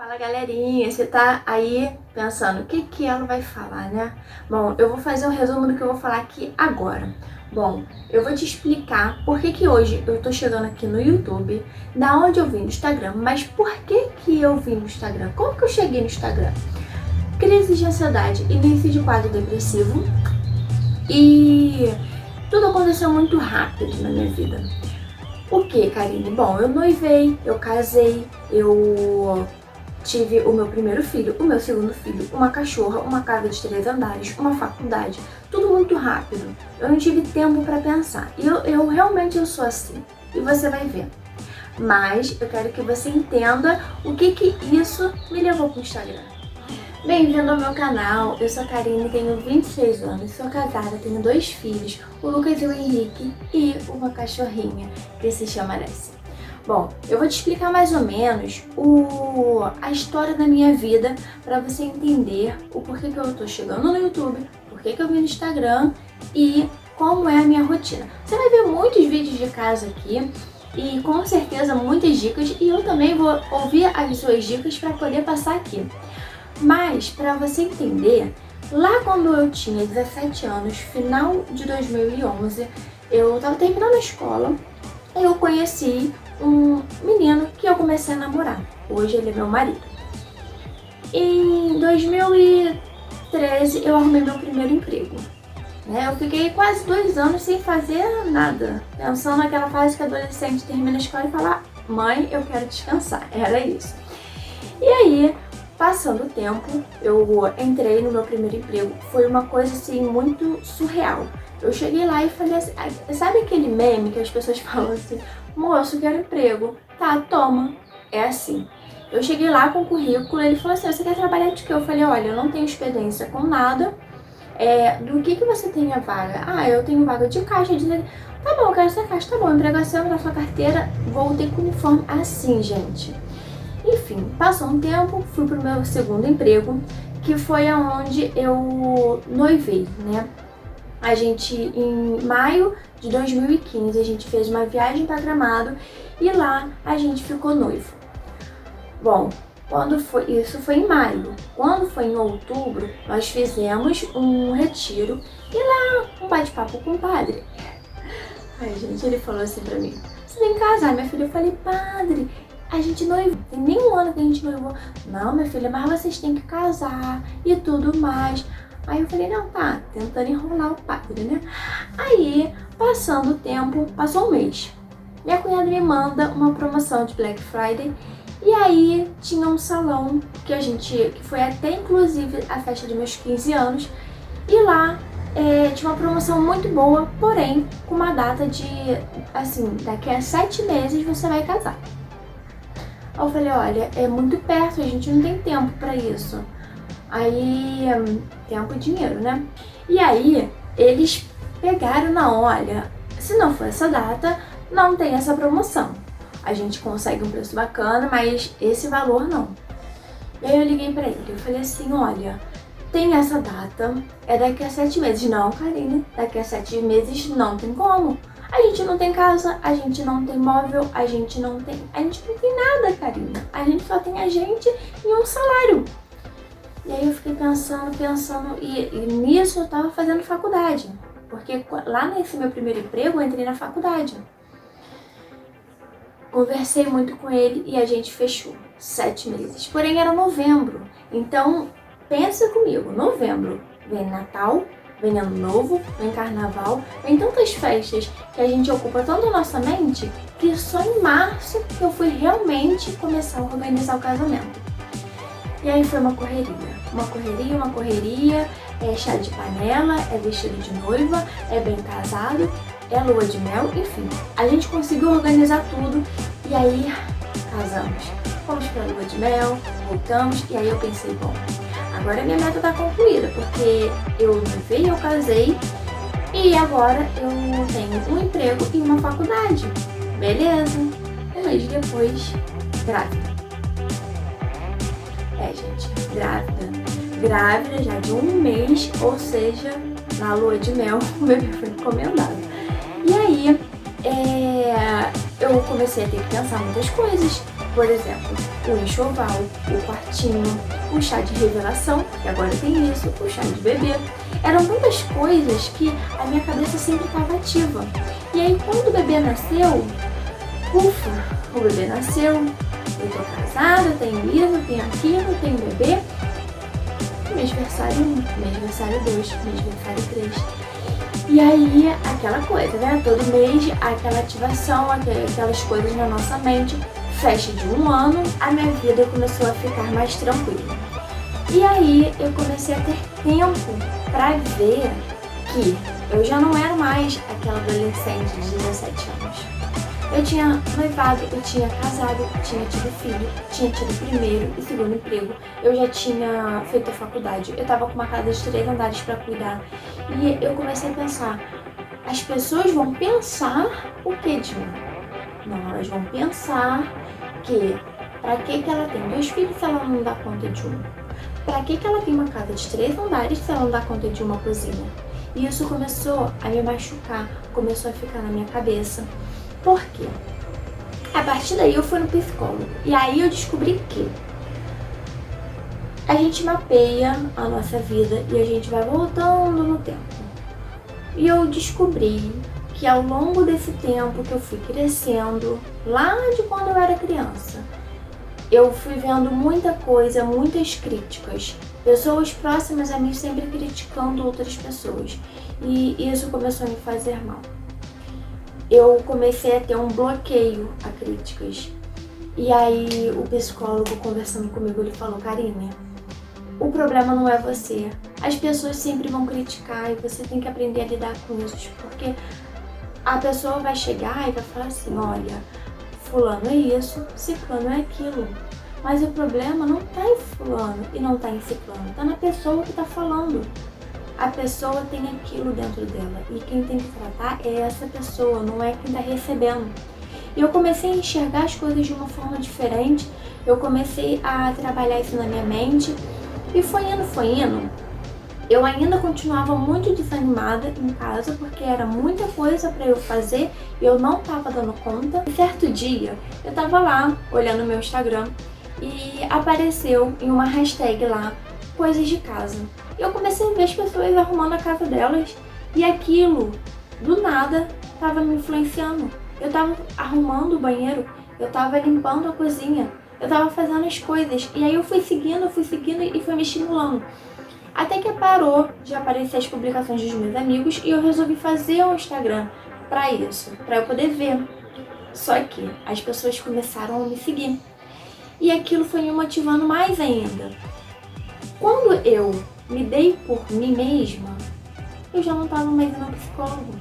Fala galerinha, você tá aí pensando o que ela vai falar, né? Bom, eu vou fazer um resumo do que eu vou falar aqui agora. Bom, eu vou te explicar por que hoje eu tô chegando aqui no YouTube, da onde eu vim no Instagram, mas por que eu vim no Instagram? Como que eu cheguei no Instagram? Crise de ansiedade, início de quadro depressivo e tudo aconteceu muito rápido na minha vida. O que, Karine? Bom, eu noivei, eu casei, eu tive o meu primeiro filho, o meu segundo filho, uma cachorra, uma casa de 3 andares, uma faculdade, tudo muito rápido. Eu não tive tempo para pensar. E eu realmente sou assim. E você vai ver. Mas eu quero que você entenda o que isso me levou para o Instagram. Bem-vindo ao meu canal, eu sou a Karine, tenho 26 anos, sou casada, tenho 2 filhos, o Lucas e o Henrique, e uma cachorrinha que se chama Nessie. Bom, eu vou te explicar mais ou menos a história da minha vida para você entender o porquê que eu tô chegando no YouTube, porquê que eu vim no Instagram e como é a minha rotina. Você vai ver muitos vídeos de casa aqui e com certeza muitas dicas, e eu também vou ouvir as suas dicas para poder passar aqui. Mas, para você entender, lá quando eu tinha 17 anos, final de 2011, eu estava terminando a escola e eu conheci um menino que eu comecei a namorar. Hoje ele é meu marido. Em 2013 eu arrumei meu primeiro emprego. Eu fiquei quase 2 anos sem fazer nada, pensando naquela fase que adolescente termina a escola e fala: mãe, eu quero descansar. Era isso. E aí, passando o tempo, eu entrei no meu primeiro emprego. Foi uma coisa assim muito surreal. Eu cheguei lá e falei assim, sabe aquele meme que as pessoas falam assim: moço, quero emprego. Tá, toma. É assim. Eu cheguei lá com o currículo, ele falou assim: você quer trabalhar de quê? Eu falei: olha, eu não tenho experiência com nada. Do que você tem a vaga? Ah, eu tenho vaga de caixa. Tá bom, eu quero ser caixa. Tá bom, emprego é seu, me dá sua carteira. Voltei com o uniforme assim, gente. Enfim, passou um tempo, fui pro meu segundo emprego, que foi aonde eu noivei, né? A gente, em maio de 2015, a gente fez uma viagem para Gramado e lá a gente ficou noivo. Bom, isso foi em maio. Quando foi em outubro, nós fizemos um retiro e lá um bate-papo com o padre. Ai, gente, ele falou assim pra mim: você tem que casar, minha filha. Eu falei: padre, a gente noivou, tem nem um ano que a gente noivou. Não, minha filha, mas vocês têm que casar e tudo mais. Aí eu falei: não, tá, tentando enrolar o padre, né? Aí, passando o tempo, passou um mês. Minha cunhada me manda uma promoção de Black Friday. E aí, tinha um salão que foi até inclusive a festa de meus 15 anos. E lá, tinha uma promoção muito boa, porém, com uma data de, assim, daqui a 7 meses você vai casar. Eu falei: olha, é muito perto, a gente não tem tempo pra isso. Aí, tempo e dinheiro, né? E aí, eles pegaram olha, se não for essa data, não tem essa promoção. A gente consegue um preço bacana, mas esse valor não. E aí eu liguei pra ele, eu falei assim: olha, tem essa data, é daqui a 7 meses. Não, Karine, daqui a 7 meses não tem como. A gente não tem casa, a gente não tem móvel, a gente não tem nada, Karine. A gente só tem a gente e um salário. E aí eu fiquei pensando, e nisso eu tava fazendo faculdade. Porque lá nesse meu primeiro emprego eu entrei na faculdade. Conversei muito com ele e a gente fechou 7 meses. Porém era novembro, então pensa comigo, novembro, vem Natal, vem Ano Novo, vem Carnaval, vem tantas festas que a gente ocupa tanto a nossa mente, que só em março que eu fui realmente começar a organizar o casamento. E aí foi uma correria, é chá de panela, é vestido de noiva, é bem casado, é lua de mel, enfim. A gente conseguiu organizar tudo e aí casamos. Fomos pra lua de mel, voltamos e aí eu pensei: bom, agora minha meta tá concluída, porque eu noivei, eu casei e agora eu tenho um emprego e uma faculdade. Beleza. Um mês depois, grávida. Gente, grávida já de 1 mês, ou seja, na lua de mel o bebê foi encomendado. E aí, eu comecei a ter que pensar muitas coisas. Por exemplo, o enxoval, o quartinho, o chá de revelação, que agora tem isso, o chá de bebê. Eram tantas coisas que a minha cabeça sempre estava ativa. E aí quando o bebê nasceu, ufa, o bebê nasceu, eu tô casada, tenho isso, tenho aquilo, tenho bebê. Mêsversário 1, mêsversário 2, mêsversário 3. E aí, aquela coisa, né? Todo mês, aquela ativação, aquelas coisas na nossa mente. Festa de um ano, a minha vida começou a ficar mais tranquila. E aí, eu comecei a ter tempo pra ver que eu já não era mais aquela adolescente de 17 anos. Eu tinha noivado, eu tinha casado, tinha tido filho, tinha tido primeiro e segundo emprego. Eu já tinha feito a faculdade, eu tava com uma casa de 3 andares para cuidar. E eu comecei a pensar, as pessoas vão pensar o que de mim? Não, elas vão pensar que pra que ela tem 2 filhos se ela não dá conta de um? Pra que ela tem uma casa de 3 andares se ela não dá conta de uma cozinha? E isso começou a me machucar, começou a ficar na minha cabeça. Por quê? A partir daí eu fui no psicólogo e aí eu descobri que a gente mapeia a nossa vida e a gente vai voltando no tempo. E eu descobri que ao longo desse tempo que eu fui crescendo, lá de quando eu era criança, eu fui vendo muita coisa, muitas críticas. Pessoas próximas a mim sempre criticando outras pessoas. E isso começou a me fazer mal. Eu comecei a ter um bloqueio a críticas. E aí o psicólogo conversando comigo, ele falou, Karine, o problema não é você. As pessoas sempre vão criticar e você tem que aprender a lidar com isso. Porque a pessoa vai chegar e vai falar assim, olha, fulano é isso, ciclano é aquilo. Mas o problema não tá em fulano e não tá em ciclano, tá na pessoa que tá falando. A pessoa tem aquilo dentro dela e quem tem que tratar é essa pessoa, não é quem tá recebendo. E eu comecei a enxergar as coisas de uma forma diferente, eu comecei a trabalhar isso na minha mente e foi indo. Eu ainda continuava muito desanimada em casa porque era muita coisa para eu fazer e eu não tava dando conta. E certo dia eu tava lá olhando meu Instagram e apareceu em uma hashtag lá, coisas de casa. Eu comecei a ver as pessoas arrumando a casa delas e aquilo, do nada, estava me influenciando. Eu estava arrumando o banheiro, eu estava limpando a cozinha, eu estava fazendo as coisas. E aí eu fui seguindo e foi me estimulando. Até que parou de aparecer as publicações dos meus amigos e eu resolvi fazer um Instagram para isso, para eu poder ver. Só que as pessoas começaram a me seguir. E aquilo foi me motivando mais ainda. Quando eu me dei por mim mesma, eu já não estava mais indo ao psicólogo.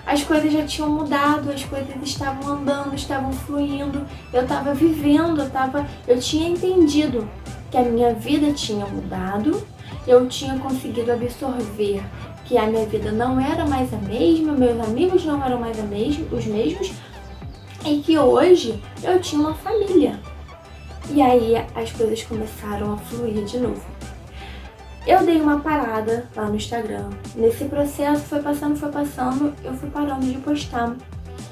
As coisas já tinham mudado, as coisas estavam andando, estavam fluindo, eu estava vivendo, eu tinha entendido que a minha vida tinha mudado, eu tinha conseguido absorver que a minha vida não era mais a mesma, meus amigos não eram mais os mesmos, e que hoje eu tinha uma família. E aí as coisas começaram a fluir de novo. Eu dei uma parada lá no Instagram. Nesse processo foi passando, eu fui parando de postar.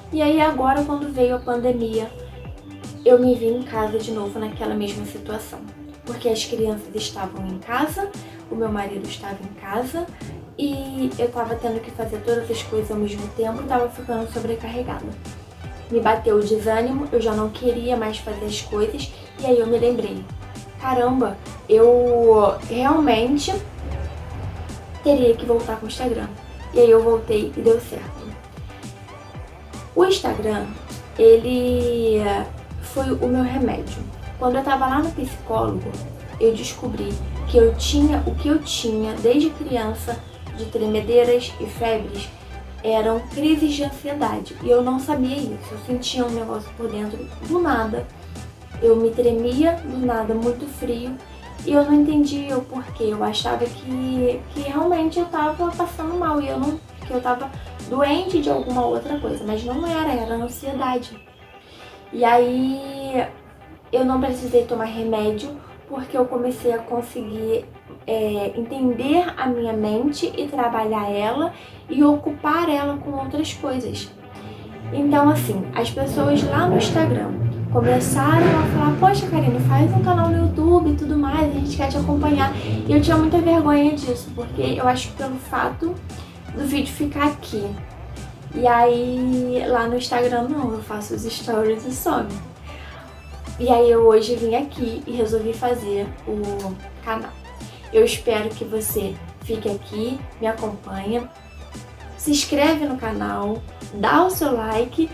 E aí agora, quando veio a pandemia, eu me vi em casa de novo naquela mesma situação. Porque as crianças estavam em casa, o meu marido estava em casa e eu estava tendo que fazer todas as coisas ao mesmo tempo e estava ficando sobrecarregada. Me bateu o desânimo, eu já não queria mais fazer as coisas e aí eu me lembrei. Caramba, eu realmente teria que voltar com o Instagram. E aí eu voltei e deu certo. O Instagram, ele foi o meu remédio. Quando eu tava lá no psicólogo, eu descobri que eu tinha o que eu tinha desde criança, de tremedeiras e febres, eram crises de ansiedade. E eu não sabia isso, eu sentia um negócio por dentro do nada. Eu me tremia do nada, muito frio, e eu não entendia o porquê. Eu achava que realmente eu tava passando mal, que eu tava doente de alguma outra coisa, mas não era ansiedade. E aí eu não precisei tomar remédio, porque eu comecei a conseguir entender a minha mente e trabalhar ela e ocupar ela com outras coisas. Então assim, as pessoas lá no Instagram começaram a falar, poxa, Karine, faz um canal no YouTube e tudo mais, a gente quer te acompanhar. E eu tinha muita vergonha disso, porque eu acho que pelo fato do vídeo ficar aqui. E aí, lá no Instagram não, eu faço os stories e some. E aí eu hoje vim aqui e resolvi fazer o canal. Eu espero que você fique aqui, me acompanha, se inscreve no canal, dá o seu like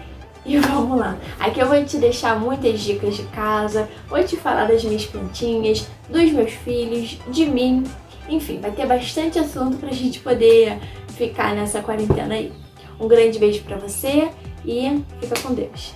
e vamos lá. Aqui eu vou te deixar muitas dicas de casa, vou te falar das minhas plantinhas, dos meus filhos, de mim. Enfim, vai ter bastante assunto pra gente poder ficar nessa quarentena aí. Um grande beijo pra você e fica com Deus.